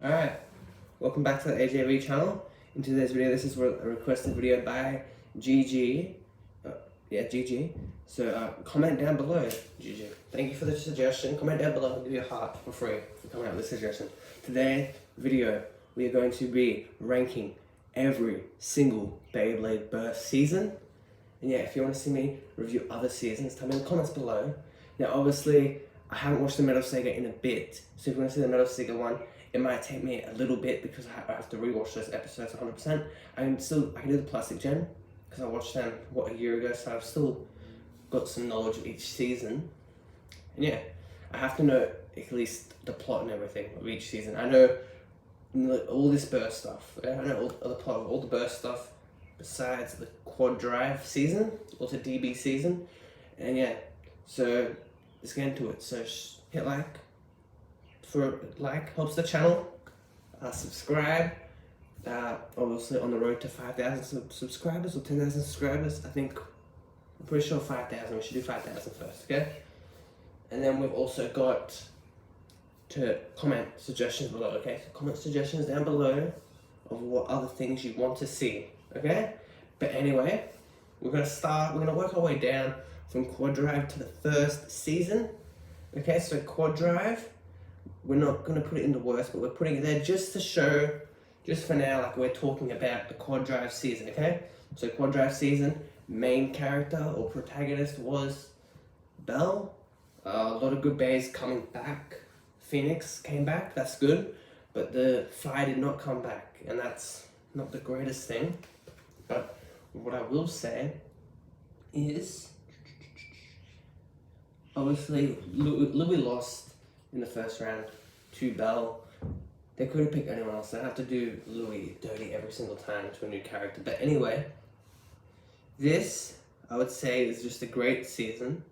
Alright, welcome back to the AJV channel. In today's video, this is a requested video by GG. GG. So comment down below, GG. Thank you for the suggestion. Comment down below, I'll give you a heart for free for coming out with this suggestion. Today's video, we are going to be ranking every single Beyblade Burst season. And yeah, if you want to see me review other seasons, tell me in the comments below. Now obviously, I haven't watched the Metal Sega in a bit, so if you want to see the Metal Sega one, it might take me a little bit because I have to rewatch those episodes 100%. I can do the Plastic Gen because I watched them a year ago, so I've still got some knowledge of each season. And yeah, I have to know at least the plot and everything of each season. I know all this burst stuff. I know all the plot of all the burst stuff besides the Quad Drive season, also DB season. And yeah, so let's get into it. So hit helps the channel. Subscribe. Obviously on the road to 5,000 subscribers or 10,000 subscribers. I'm pretty sure 5,000. We should do 5,000 first, okay? And then we've also got to comment suggestions below, okay? So comment suggestions down below of what other things you want to see, okay? But anyway, we're gonna work our way down from Quad Drive to the first season. Okay, so Quad Drive, we're not gonna put it in the worst, but we're putting it there just to show, just for now, like we're talking about the Quad Drive season, okay? So Quad Drive season, main character or protagonist was Belle. A lot of good bays coming back. Phoenix came back, that's good, but the Fire did not come back, and that's not the greatest thing. But what I will say is, obviously, Louis lost in the first round to Belle. They could have picked anyone else. They have to do Louis dirty every single time to a new character. But anyway, this, I would say, is just a great season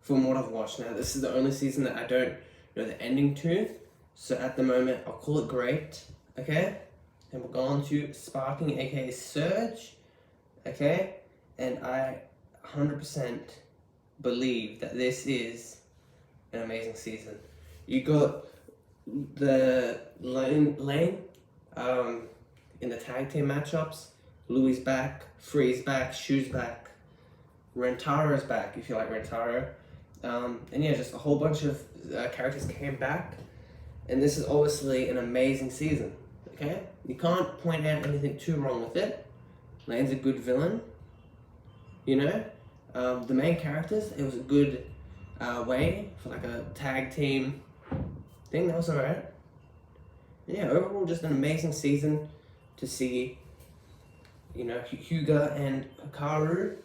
from what I've watched. Now, this is the only season that I don't know the ending to. So at the moment, I'll call it great, okay? And we'll go on to Sparking, aka Surge, okay? And I 100% believe that this is an amazing season. You got the lane in the tag team matchups. Louis back, Free's back, Shu's back, Rentaro's back if you like Rentaro. And yeah, just a whole bunch of characters came back. And this is obviously an amazing season, okay? You can't point out anything too wrong with it. Lane's a good villain, you know? The main characters, it was a good way for like a tag team thing. That was alright. Yeah, overall just an amazing season to see, you know, Hyuga and Hikaru.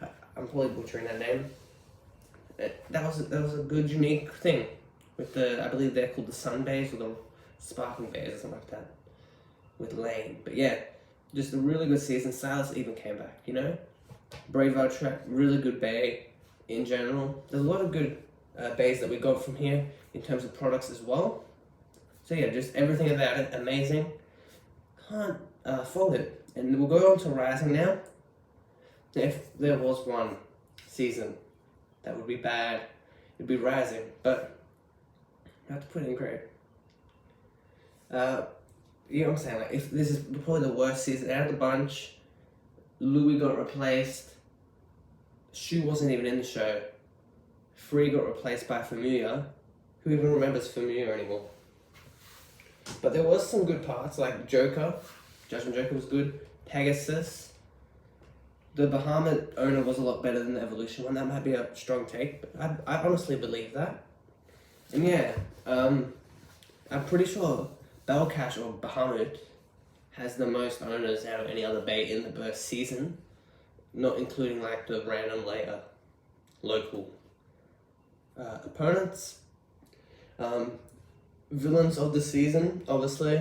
I'm probably butchering that name. That was a good, unique thing with I believe they're called the Sun Bays or the Sparking Bays or something like that with Lane. But yeah, just a really good season. Silas even came back, you know? Brave Track, really good bay in general. There's a lot of good bays that we got from here in terms of products as well. So yeah, just everything about it, amazing. Can't fault it. And we'll go on to Rising now. If there was one season that would be bad, it'd be Rising, but I have to put it in great. You know what I'm saying? Like, if this is probably the worst season out of the bunch. Louis got replaced. Shu wasn't even in the show. Free got replaced by Familia. Who even remembers Familia anymore? But there was some good parts, like Joker. Judgment Joker was good. Pegasus. The Bahamut owner was a lot better than the Evolution one. That might be a strong take, but I honestly believe that. And yeah, I'm pretty sure Belcash or Bahamut has the most owners out of any other bay in the burst season, not including like the random later local opponents. Villains of the season, obviously.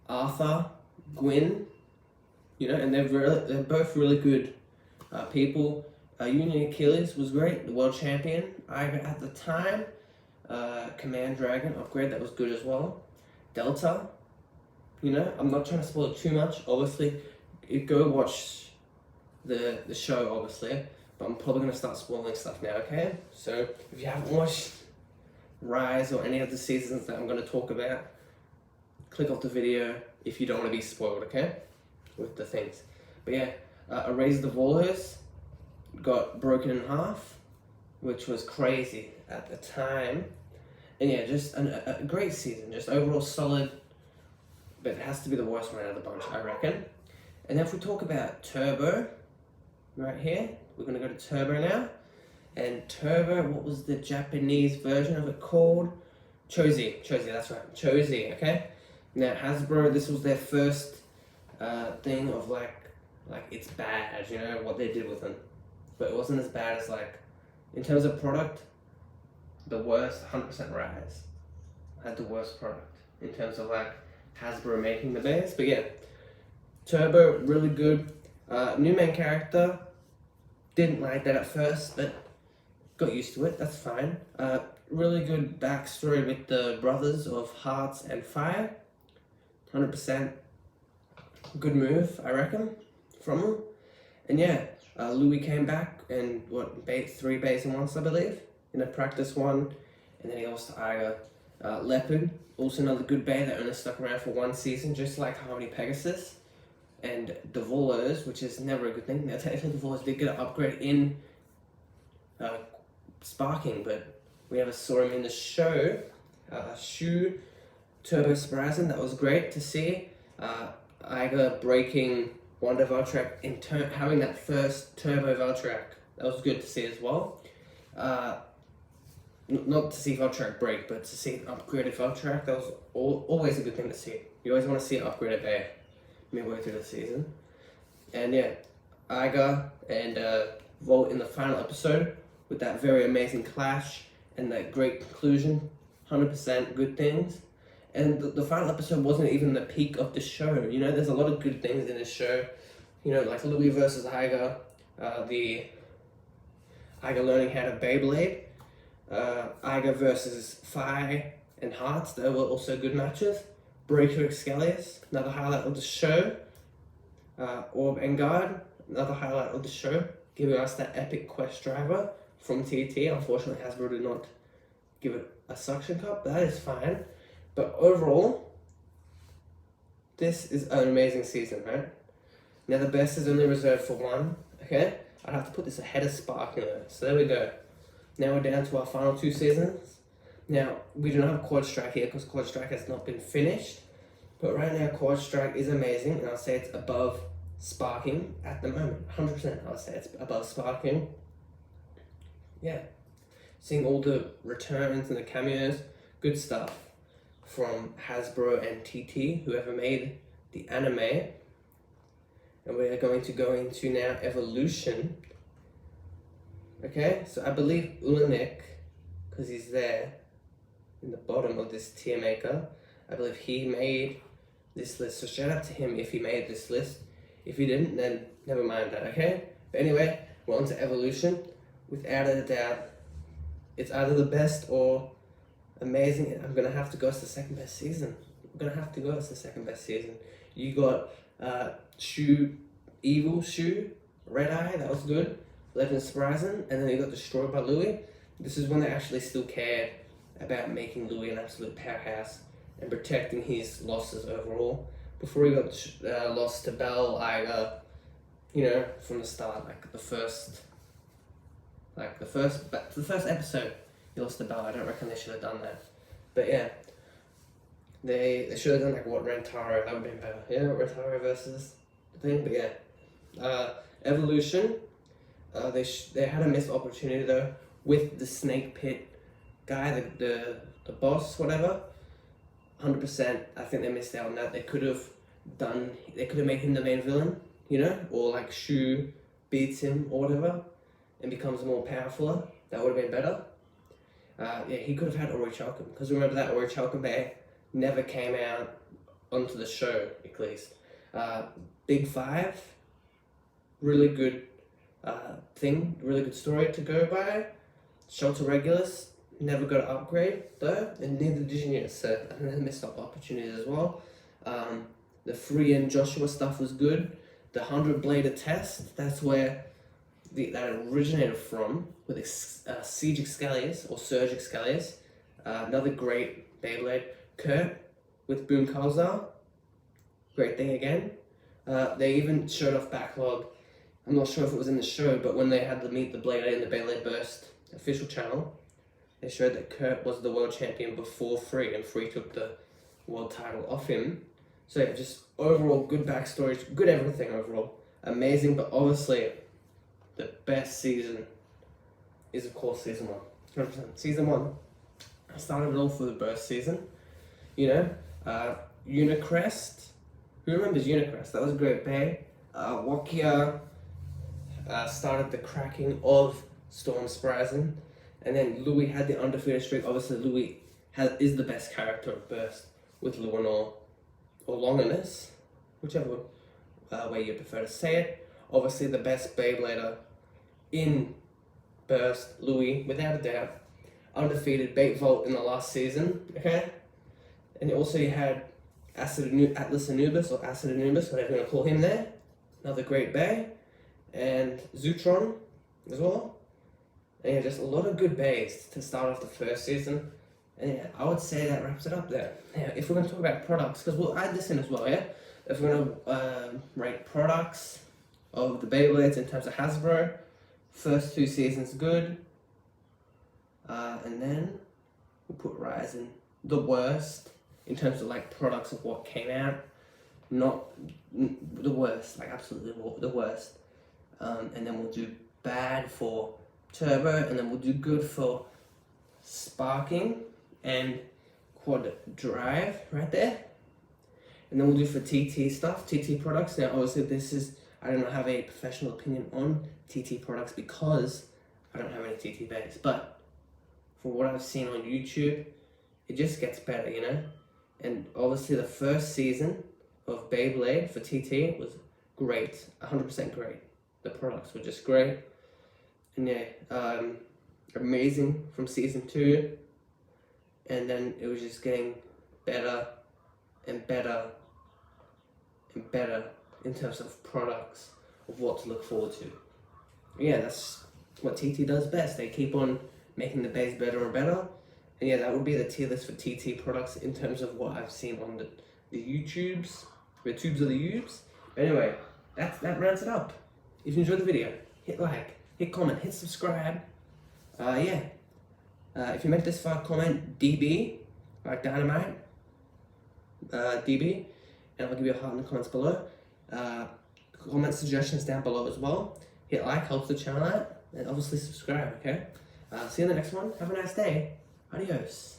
Arthur, Gwyn, you know, and they're both really good people. Union Achilles was great, the world champion. At the time, Command Dragon upgrade, that was good as well. Delta, you know, I'm not trying to spoil it too much. Obviously, you go watch the show, obviously, but I'm probably going to start spoiling stuff now, okay? So, if you haven't watched Rise or any of the seasons that I'm going to talk about, click off the video if you don't want to be spoiled, okay? With the things. But yeah, Erase the Volors got broken in half, which was crazy at the time. And yeah, just a great season, just overall solid, but it has to be the worst one out of the bunch, I reckon. And then if we talk about Turbo, right here, we're going to go to Turbo now. And Turbo, what was the Japanese version of it called? Chozi, that's right, Chozi, okay? Now Hasbro, this was their first thing of like it's bad, you know, what they did with them. But it wasn't as bad as like, in terms of product, the worst, 100% Rise had the worst product in terms of like Hasbro making the best. But yeah, Turbo, really good. New main character, didn't like that at first, but got used to it, that's fine. Really good backstory with the brothers of Hearts and Fire. 100% good move, I reckon, from them. And yeah, Louis came back and three bays in once, I believe, in a practice one, and then he lost to Iga. Leopard, also another good bay that only stuck around for one season, just like Harmony Pegasus. And the Volors, which is never a good thing. Now technically the Volors did get an upgrade in Sparking, but we never saw him in the show. Shu, Turbo Sprazin, that was great to see. Iga breaking Wonder Veltrak in having that first Turbo Veltrak, that was good to see as well. Not to see Veltrak break, but to see an upgraded Veltrak, that was always a good thing to see. You always want to see an upgraded bear midway through the season. And yeah, Iga and Volt in the final episode with that very amazing clash and that great conclusion, 100% good things. And the final episode wasn't even the peak of the show. You know, there's a lot of good things in this show. You know, like Louis versus Iga, the Iga learning how to Beyblade, Iga versus Fi and Hearts, they were also good matches. Breaker Excalius, another highlight of the show. Orb and Guard, another highlight of the show, giving us that epic quest driver from TT. Unfortunately, Hasbro did not give it a suction cup, but that is fine. But overall, this is an amazing season, right? Now the best is only reserved for one, okay? I'd have to put this ahead of Sparking though. So there we go. Now we're down to our final two seasons. Now, we do not have Quad Strike here because Quad Strike has not been finished. But right now, Quad Strike is amazing, and I'll say it's above Sparking at the moment. 100% I'll say it's above Sparking. Yeah. Seeing all the returns and the cameos, good stuff from Hasbro and TT, whoever made the anime. And we're going to go into now Evolution. Okay, so I believe Ulanik, because he's there in the bottom of this tier maker, I believe he made this list. So shout out to him if he made this list. If he didn't, then never mind that, okay? But anyway, we're on to Evolution. Without a doubt, it's either the best or amazing. I'm going to have to go as the second best season. I'm going to have to go as the second best season. You got Evil Shu, Red Eye, that was good. Legend Spryzen, and then he got destroyed by Louis. This is when they actually still cared about making Louis an absolute powerhouse and protecting his losses overall. Before he got lost to Bell, Iga, you know, from the start, like the first episode, he lost to Bell. I don't reckon they should have done that. But yeah, they should have done like Rentaro, that would have been better. Yeah, Rentaro versus the thing, but yeah. Evolution, they had a missed opportunity though with the Snake Pit guy, the boss, whatever. 100%, I think they missed out on that. They could have made him the main villain, you know, or like Shu beats him or whatever and becomes more powerful. That would have been better. Yeah, he could have had Orichalcum, because remember that Orichalcum bear never came out onto the show, at least. Big Five, really good thing, really good story to go by. Shelter Regulus, never got an upgrade though, and neither did you, so I think they missed up opportunities as well. The Free and Joshua stuff was good. The 100-bladed test, that's where that originated from, with Siege Excalius, or Surge Excalius. Another great Beyblade. Kurt with Boom Kalzar. Great thing again. They even showed off Backlog. I'm not sure if it was in the show, but when they had the Meet the Blade in the Beyblade Burst official channel, they showed that Kurt was the world champion before Free, and Free took the world title off him. So yeah, just overall good backstory, good everything overall. Amazing, but obviously the best season is of course season 1. 100%. Season 1. I started it all for the Burst season. You know, Unicrest. Who remembers Unicrest? That was a great bay. Wakia started the cracking of Storm Sprazen, and then Louis had the undefeated streak. Obviously, Louis is the best character of Burst with Luinor or Longinus, whichever way you prefer to say it. Obviously, the best Beyblader in Burst, Louis, without a doubt. Undefeated Bait Vault in the last season, okay? And also you had Atlas Anubis, or Acid Anubis, whatever you want to call him there. Another great bay. And Zootron as well. And yeah, just a lot of good bays to start off the first season. And yeah, I would say that wraps it up there. Yeah, if we're going to talk about products, because we'll add this in as well, yeah? If we're going to rate products of the Beyblades in terms of Hasbro, first 2 seasons good. And then we'll put Rise in the worst in terms of like products of what came out. Not the worst, like absolutely the worst. And then we'll do bad for Turbo, and then we'll do good for Sparking and Quad Drive right there. And then we'll do for TT stuff, TT products. Now obviously I don't have a professional opinion on TT products because I don't have any TT bays, but from what I've seen on YouTube, it just gets better, you know? And obviously the first season of Beyblade for TT was great, 100% great. The products were just great. And yeah, amazing from season 2. And then it was just getting better and better and better in terms of products, of what to look forward to. Yeah, that's what TT does best. They keep on making the bays better and better. And yeah, that would be the tier list for TT products in terms of what I've seen on the YouTubes, the tubes of the YouTubes. Anyway, that rounds it up. If you enjoyed the video, hit like, hit comment, hit subscribe. If you made this far, comment DB, like Dynamite, DB, and I'll give you a heart in the comments below. Comment suggestions down below as well. Hit like, helps the channel out, and obviously subscribe, okay? See you in the next one. Have a nice day. Adios.